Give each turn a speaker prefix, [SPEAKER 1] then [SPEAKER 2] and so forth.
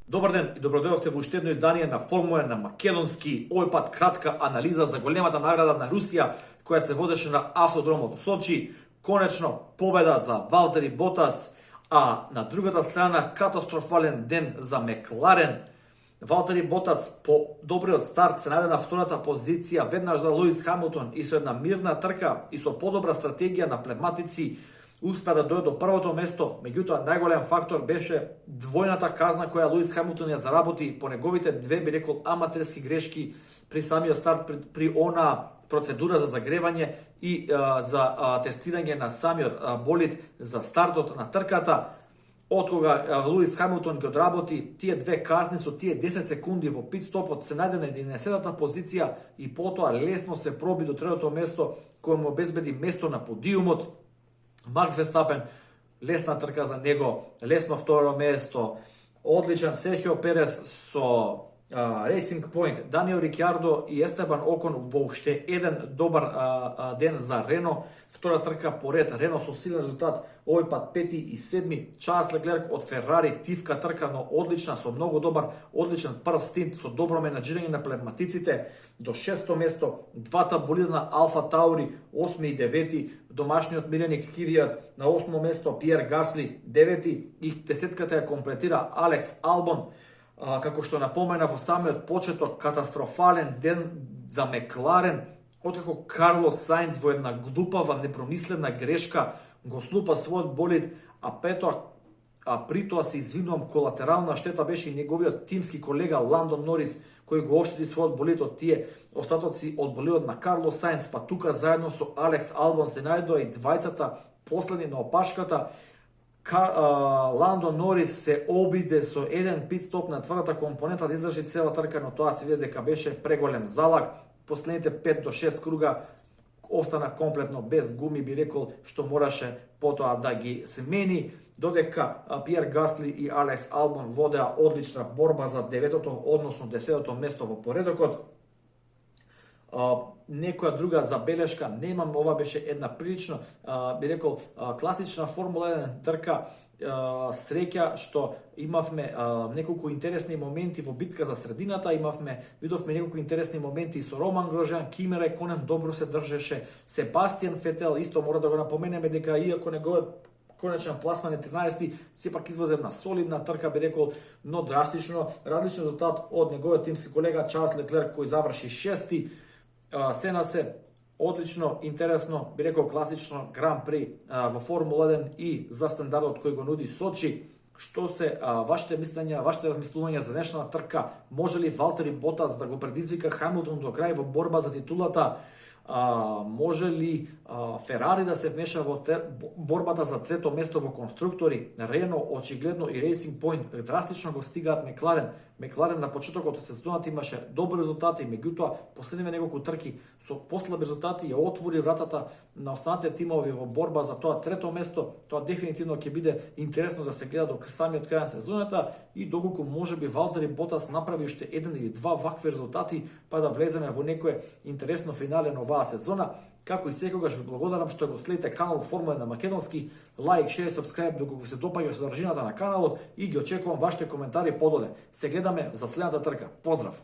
[SPEAKER 1] Добар ден и добродојавте во уште едно издание на Формула на македонски, овој пат кратка анализа за големата награда на Русија која се водеше на автодромот во Сочи. Конечно победа за Валтери Ботас, а на другата страна катастрофален ден за Мекларен. Валтери Ботас по добриот старт се најде на втората позиција веднаш за Луис Хамилтон и со една мирна трка и со подобра стратегија на плевматици успеа да дојде до првото место. Меѓутоа најголем фактор беше двојната казна која Луис Хамилтон ја заработи по неговите две, би рекол, аматерски грешки при самиот старт, при она процедура за загревање и за тестирање на самиот болид за стартот на трката. Откога Луис Хамилтон ги одработи тие две казни со тие 10 секунди во пит-стопот, се најде на 11-та позиција и потоа лесно се проби до третото место кој му обезбеди место на подиумот. Макс Верстапен, лесна трка за него, лесно второ место, одличен Серхио Перес со Racing Point, Даниел Рикјардо и Естебан Окон во уште еден добар ден за Рено. Втора трка поред, Рено со силен резултат, овој пат пети и седми. Чарлс Леклерк од Ферари, тивка трка, но одлична, со многу добар, одличен прв стинт, со добро менаџирање на плевматиците. До шесто место, двата болида на Алфа Таури, 8 и 9, домашниот миленик Кивијат на 8 место, Пиер Гасли 9 и десетката ја комплетира Алекс Албон. Како што напомена во самиот почеток, катастрофален ден за Мекларен, откако Карлос Саинц во една глупава, непромислена грешка го слупа својот болид, а при тоа се извинувам, колатерална штета беше и неговиот тимски колега Ландон Норис, кој го оштети својот болид од тие остатоци од болидот на Карлос Саинц, па тука заедно со Алекс Албон се најдоа и двајцата последни на опашката. Ландон Норис се обиде со еден пит-стоп на тврдата компонента да издржи цела трка, но тоа се види дека беше преголем залаг. Последните 5 до 6 круга остана комплетно без гуми, би рекол, што мораше потоа да ги смени, додека Пиер Гасли и Алекс Албон водеа одлична борба за 9-то, односно 10-то место во поредокот. Некоја друга забелешка немам, ова беше една прилично, би рекол, класична Формула 1 трка. Среќа што имавме неколку интересни моменти во битка за средината, видовме неколку интересни моменти со Роман Грожан, Кими Рајконен добро се држеше, Себастијан Фетел исто мора да го напоменеме дека иако неговиот конечен пласман е 13-ти, сепак извозе една солидна трка, би рекол, но драстично различен резултат од неговиот тимски колега Чарлс Леклерк кој заврши 6-ти. Сена се одлично, интересно, би рекол класично Гран При во Формула 1 и за стандардот кој го нуди Сочи. Што се вашите мислења, вашите размислувања за днешната трка? Може ли Валтери Ботас да го предизвика Хамилтон до крај во борба за титулата? Може ли Ферари да се вмеша во борбата за трето место во конструктори? Рено, очигледно и Racing Point драстично го стигаат Мекларен. Мекларен на почетокот од сезоната имаше добри резултати, меѓутоа последниве неколку трки со послаби резултати ја отвори вратата на останатите тимови во борба за тоа трето место. Тоа дефинитивно ќе биде интересно да се гледа до самиот крај на сезоната и доколку можеби Валтери Ботас направи уште еден или два вакви резултати, па да влеземе во некое интересно финале на оваа сезона. Како и секогаш ви благодарам што го следите канал Формула на македонски. Лайк, шер, сабскрајб доколку ви се допаѓа содржината на каналот и ги очекувам вашите коментари подоле. Се гледаме за следната трка. Поздрав!